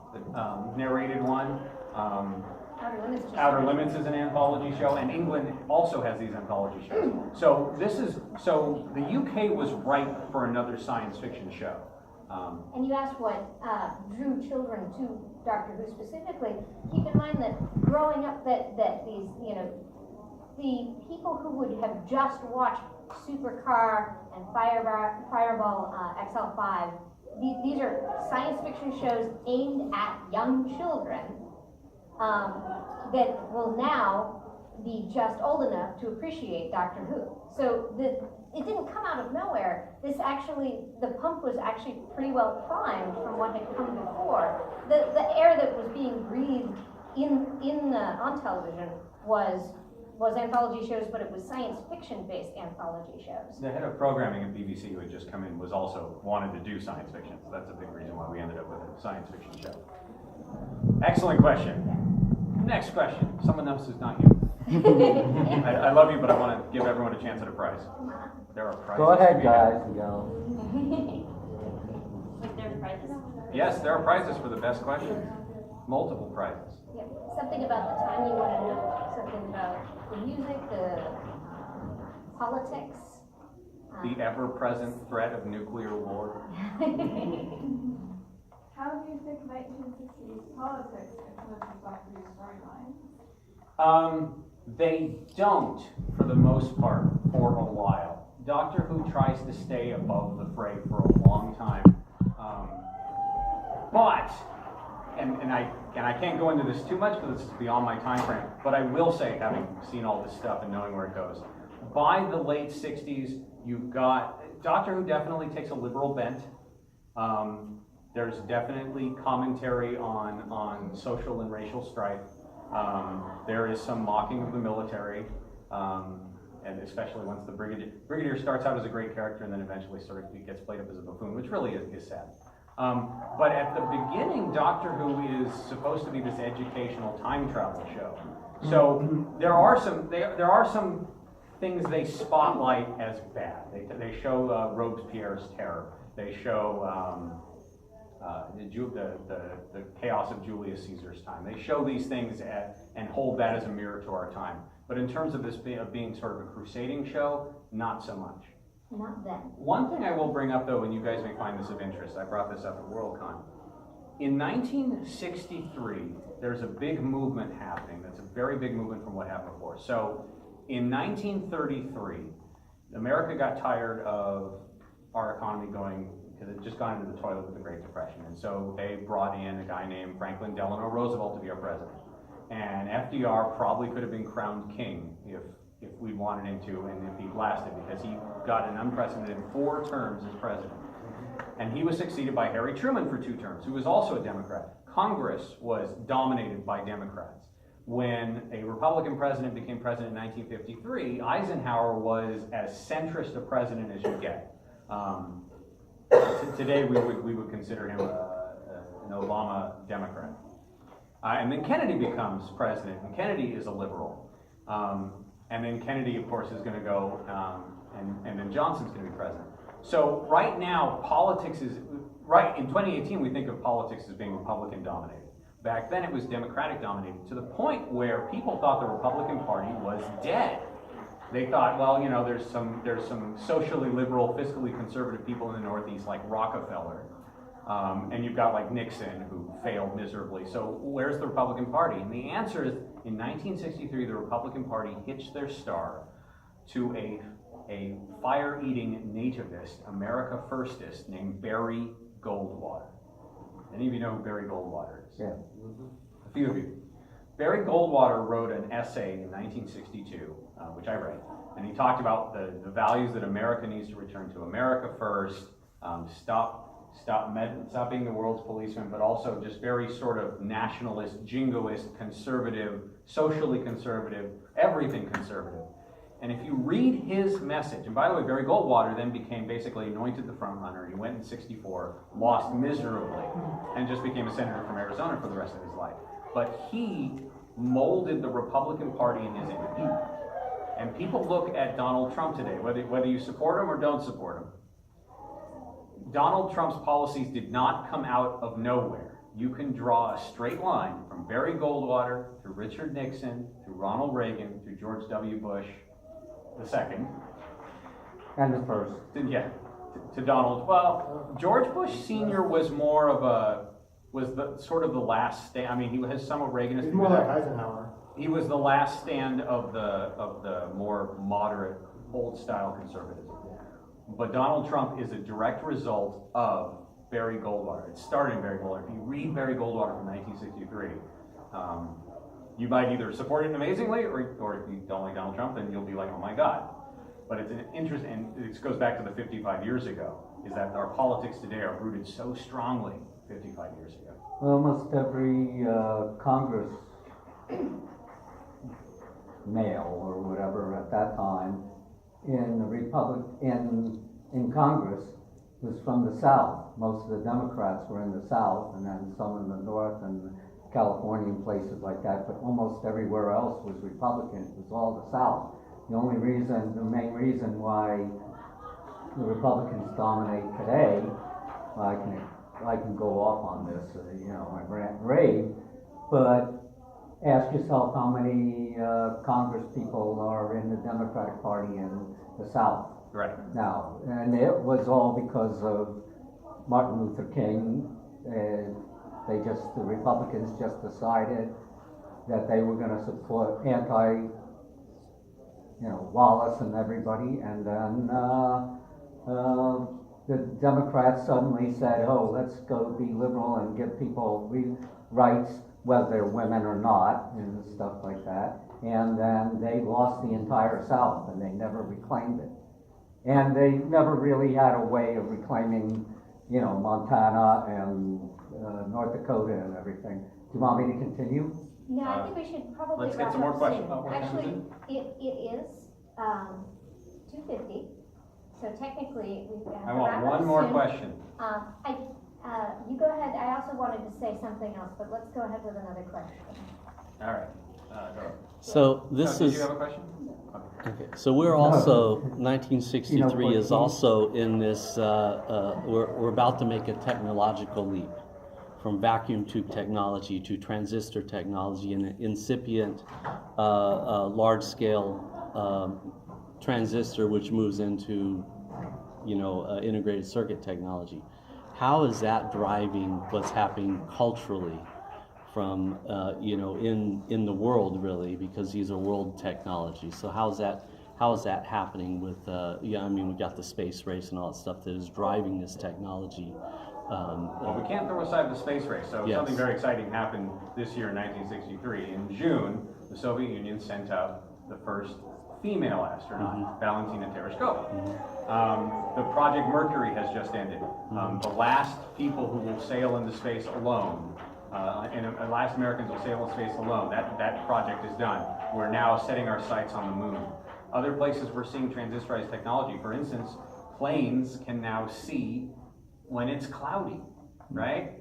narrated one. Outer Limits is an anthology show, and England also has these anthology shows. So the UK was ripe for another science fiction show. And you asked what drew children to Doctor Who specifically. Keep in mind that growing up, that these, the people who would have just watched Supercar and Fireball XL5, these are science fiction shows aimed at young children that will now be just old enough to appreciate Doctor Who. So it didn't come out of nowhere. The pump was actually pretty well primed from what had come before. The air that was being breathed on television was anthology shows, but it was science fiction-based anthology shows. The head of programming at BBC, who had just come in, wanted to do science fiction. So that's a big reason why we ended up with a science fiction show. Excellent question. Next question. Someone else who's not you. I love you, but I want to give everyone a chance at a prize. There are prizes. Go ahead, guys, and go. Like there's prizes? Yes, there are prizes for the best questions. Multiple prizes. Yep. Something about the time you want to know. Something about the music, the politics. The ever-present threat of nuclear war. How do you think 1960s politics influences Doctor Who's storyline? They don't, for the most part, for a while. Doctor Who tries to stay above the fray for a long time. And I can't go into this too much because it's beyond my time frame, but I will say, having seen all this stuff and knowing where it goes, by the late 60s, you've got, Doctor Who definitely takes a liberal bent. There's definitely commentary on social and racial strife. There is some mocking of the military, and especially once the Brigadier starts out as a great character and then eventually sort of gets played up as a buffoon, which really is sad. But at the beginning, Doctor Who is supposed to be this educational time travel show. So there are some things they spotlight as bad. They show Robespierre's terror. They show the chaos of Julius Caesar's time. They show these things and hold that as a mirror to our time. But in terms of this being sort of a crusading show, not so much. Not then. One thing I will bring up though, and you guys may find this of interest, I brought this up at Worldcon. In 1963, there's a big movement happening. That's a very big movement from what happened before. So in 1933, America got tired of our economy going, because it had just gone into the toilet with the Great Depression. And so they brought in a guy named Franklin Delano Roosevelt to be our president. And FDR probably could have been crowned king if we wanted him to, and if he lasted, because he got an unprecedented 4 terms as president. And he was succeeded by Harry Truman for 2 terms, who was also a Democrat. Congress was dominated by Democrats. When a Republican president became president in 1953, Eisenhower was as centrist a president as you get. Today we would consider him an Obama Democrat. And then Kennedy becomes president, and Kennedy is a liberal. And then Kennedy, of course, is going to go, and then Johnson's going to be president. So right now, politics is, in 2018, we think of politics as being Republican dominated. Back then, it was Democratic dominated, to the point where people thought the Republican Party was dead. They thought, well, you know, there's some socially liberal, fiscally conservative people in the Northeast, like Rockefeller. And you've got like Nixon, who failed miserably. So where's the Republican Party? And the answer is, in 1963, the Republican Party hitched their star to a fire-eating nativist, America Firstist, named Barry Goldwater. Any of you know who Barry Goldwater is? Yeah. A few of you. Barry Goldwater wrote an essay in 1962, which I read, and he talked about the values that America needs to return to. America first, stop being the world's policeman, but also just very sort of nationalist, jingoist, conservative, socially conservative, everything conservative. And if you read his message, and by the way, Barry Goldwater then became basically anointed the front runner. He went in 64, lost miserably, and just became a senator from Arizona for the rest of his life. But he molded the Republican Party in his image. And people look at Donald Trump today, whether you support him or don't support him. Donald Trump's policies did not come out of nowhere. You can draw a straight line from Barry Goldwater to Richard Nixon to Ronald Reagan to George W. Bush II. And the first. To Donald. Well, George Bush Sr. was more of the last stand. I mean, he has somewhat Reaganist. He's more like Eisenhower. He was the last stand of the more moderate, old-style conservatism. But Donald Trump is a direct result of Barry Goldwater. It started in Barry Goldwater. If you read Barry Goldwater from 1963, you might either support it amazingly, or if you don't like Donald Trump, then you'll be like, oh my God. But it's an interest, and this goes back to the 55 years ago, is that our politics today are rooted so strongly 55 years ago. Almost every Congress male or whatever at that time in Congress was from the South. Most of the Democrats were in the South, and then some in the North and California and places like that, but almost everywhere else was Republican. It was all the South. The main reason why the Republicans dominate today, I can go off on this, my rant and rave, but ask yourself how many Congress people are in the Democratic Party in the South. Right. Now, and it was all because of Martin Luther King. The Republicans just decided that they were going to support Wallace and everybody, and then the Democrats suddenly said, oh, let's go be liberal and give people rights, whether they're women or not, and stuff like that. And then they lost the entire South, and they never reclaimed it. And they never really had a way of reclaiming, Montana and North Dakota and everything. Do you want me to continue? No, I think we should probably Let's get wrap some more up questions. soon. More time is Actually, it is 2:50, so technically we have I to want wrap one up more soon. question. You go ahead. I also wanted to say something else, but let's go ahead with another question. All right. Go. So this Did is, you have a question? okay, so we're also, 1963 You know, is also in this, we're about to make a technological leap from vacuum tube technology to transistor technology and an incipient, large-scale transistor which moves into, integrated circuit technology. How is that driving what's happening culturally from, in the world really, because these are world technologies? So how is that happening with, we've got the space race and all that stuff that is driving this technology. Well, we can't throw aside the space race. So Yes. something very exciting happened this year in 1963. In June, the Soviet Union sent out the first female astronaut, Valentina Tereshkova. The Project Mercury has just ended. The last people who will sail into space alone, and last Americans will sail into space alone, that project is done. We're now setting our sights on the moon. Other places we're seeing transistorized technology. For instance, planes can now see when it's cloudy, right?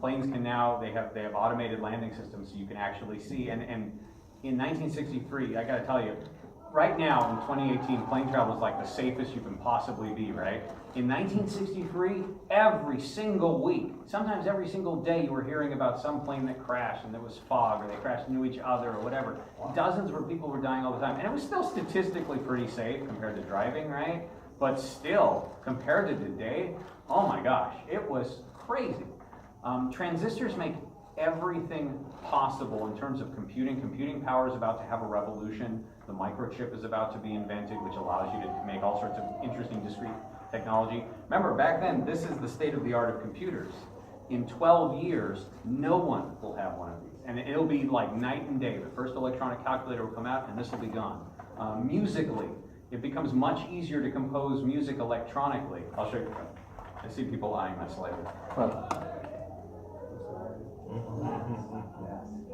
Planes can now, they have automated landing systems so you can actually see. And in 1963, I gotta tell you, right now in 2018, plane travel is like the safest you can possibly be, right? In 1963, every single week, sometimes every single day, you were hearing about some plane that crashed and there was fog, or they crashed into each other, or whatever. Dozens of people were dying all the time. And it was still statistically pretty safe compared to driving, right? But still, compared to today, oh my gosh, it was crazy. Transistors make everything possible in terms of computing. Computing power is about to have a revolution. The microchip is about to be invented, which allows you to make all sorts of interesting discrete technology. Remember, back then, this is the state of the art of computers. In 12 years, no one will have one of these. And it'll be like night and day. The first electronic calculator will come out, and this will be gone. Musically, it becomes much easier to compose music electronically. I'll show you. I see people eyeing this later.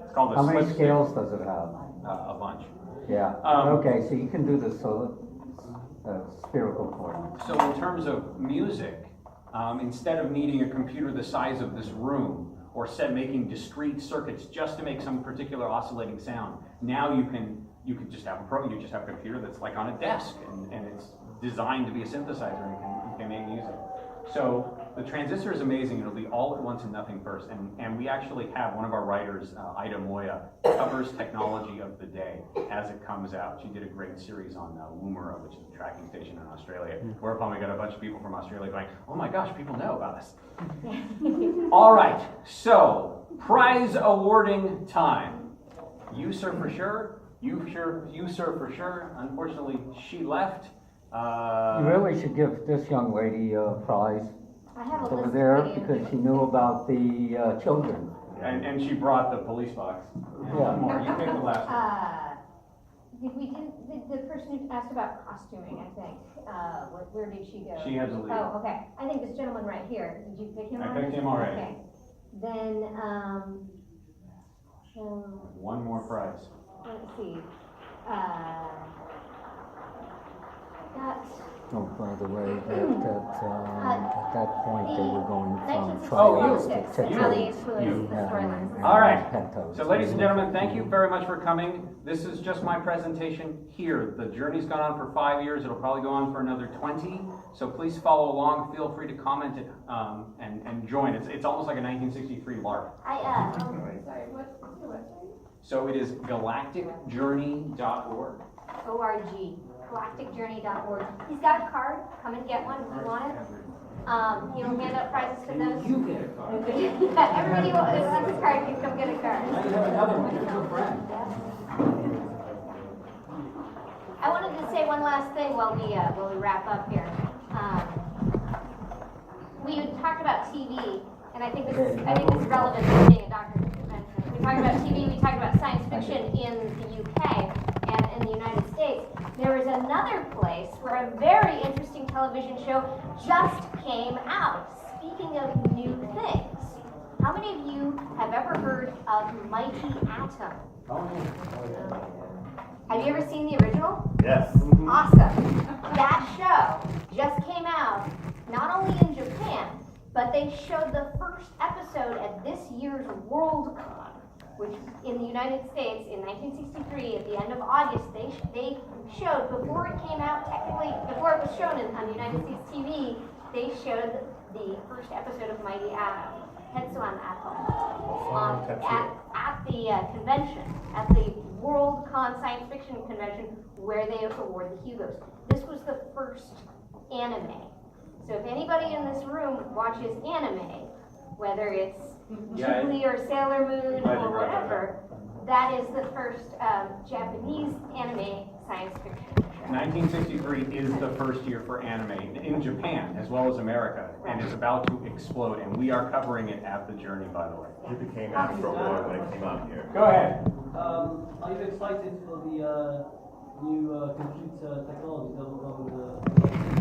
It's called a How many slip stick. scales does it have? A bunch. Yeah, okay, so you can do the spherical coordinates. So in terms of music, instead of needing a computer the size of this room, or making discrete circuits just to make some particular oscillating sound, now you can just have you just have a computer that's like on a desk, and it's designed to be a synthesizer, and you can make music. So the transistor is amazing. It'll be all at once and nothing first. And we actually have one of our writers, Ida Moya, covers technology of the day as it comes out. She did a great series on Woomera, which is a tracking station in Australia. Whereupon we got a bunch of people from Australia going, oh my gosh, people know about this. All right, so prize awarding time. You, sir, for sure. You, sir, for sure. Unfortunately, she left. You really should give this young lady a prize I have a over list there of videos. because she knew about the children. And she brought the police box. One more. You pick the last one. The person who asked about costuming, I think, where did she go? She had the lead. Oh, okay. I think this gentleman right here, did you pick him I already? picked him already. Okay. Then, One more prize. let's see, got, Oh, by the way, at that point, they were going from 1960 trials to politics and how they influenced the storylines. All right. So ladies and gentlemen, thank you very much for coming. This is just my presentation here. The journey's gone on for 5 years. It'll probably go on for another 20. So please follow along. Feel free to comment it, and join. It's almost like a 1963 LARP. Sorry, what's your website? So it is galacticjourney.org. ORG, galacticjourney.org. He's got a card. Come and get one if you want it. He'll hand out prizes to those. You get a card. Yeah, everybody who wants a card can come get a card. Now you have another one. You're a friend. I wanted to say one last thing while we wrap up here. We had talked about TV, and I think this is relevant to being a doctor. We talked about TV. We talked about science fiction in the UK and in the United States. There is another place where a very interesting television show just came out. Speaking of new things, how many of you have ever heard of Mighty Atom? Have you ever seen the original? Yes. Awesome. That show just came out, not only in Japan, but they showed the first episode at this year's Worldcon. which in the United States in 1963, at the end of August, they showed, before it came out technically, before it was shown on United States TV, they showed the first episode of Mighty Atom, Tetsuan Atom, at the convention, at the Worldcon Science Fiction Convention, where they award the Hugos. This was the first anime. So if anybody in this room watches anime, whether it's Ghibli or Sailor Moon or whatever, that is the first Japanese anime science fiction show. 1963 is the first year for anime in Japan as well as America, and it's about to explode, and we are covering it at the Journey, by the way. It became Astro Boy when it came out here. Go ahead. Are you excited for the new computer technology that will come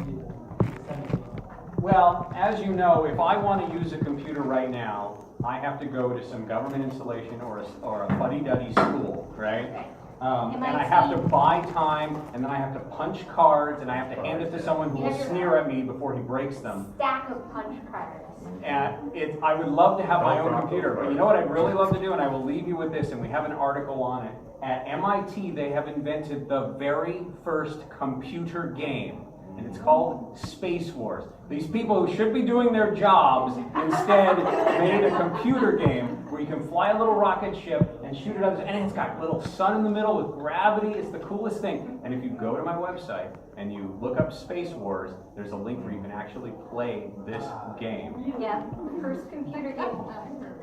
in the Well, as you know, if I want to use a computer right now, I have to go to some government installation or a fuddy-duddy school, right? And I have to buy time, and then I have to punch cards, and I have to hand it to someone who will sneer at me before he breaks them. Stack of punch cards. And I would love to have my own computer, but you know what I'd really love to do, and I will leave you with this, and we have an article on it. At MIT, they have invented the very first computer game, and it's called Space Wars. These people who should be doing their jobs instead made a computer game where you can fly a little rocket ship and shoot at others, and it's got a little sun in the middle with gravity. It's the coolest thing. And if you go to my website and you look up Space Wars, there's a link where you can actually play this game. Yeah, the first computer game.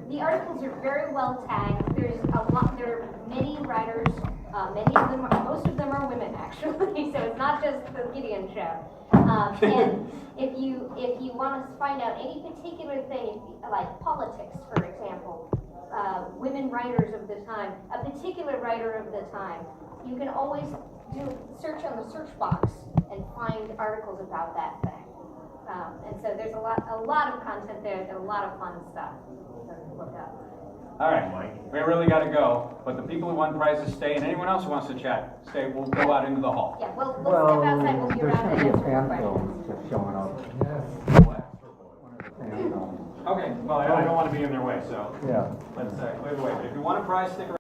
The articles are very well tagged. There are many writers. Most of them are women, actually. So it's not just the Gideon show. And if you want to find out any particular thing, like politics, for example, women writers of the time, a particular writer of the time, you can always search on the search box and find articles about that thing. And so there's a lot of content there. There's a lot of fun stuff to look up. All right, we really got to go, but the people who won prizes stay, and anyone else who wants to chat, stay. We'll go out into the hall. Yeah, we'll step outside. We'll be There's around going and to be a answer fan questions. film just showing up. One of the fan films. Okay, well, I don't want to be in their way, so Yeah. let's clear the way. But if you want a prize, stick around.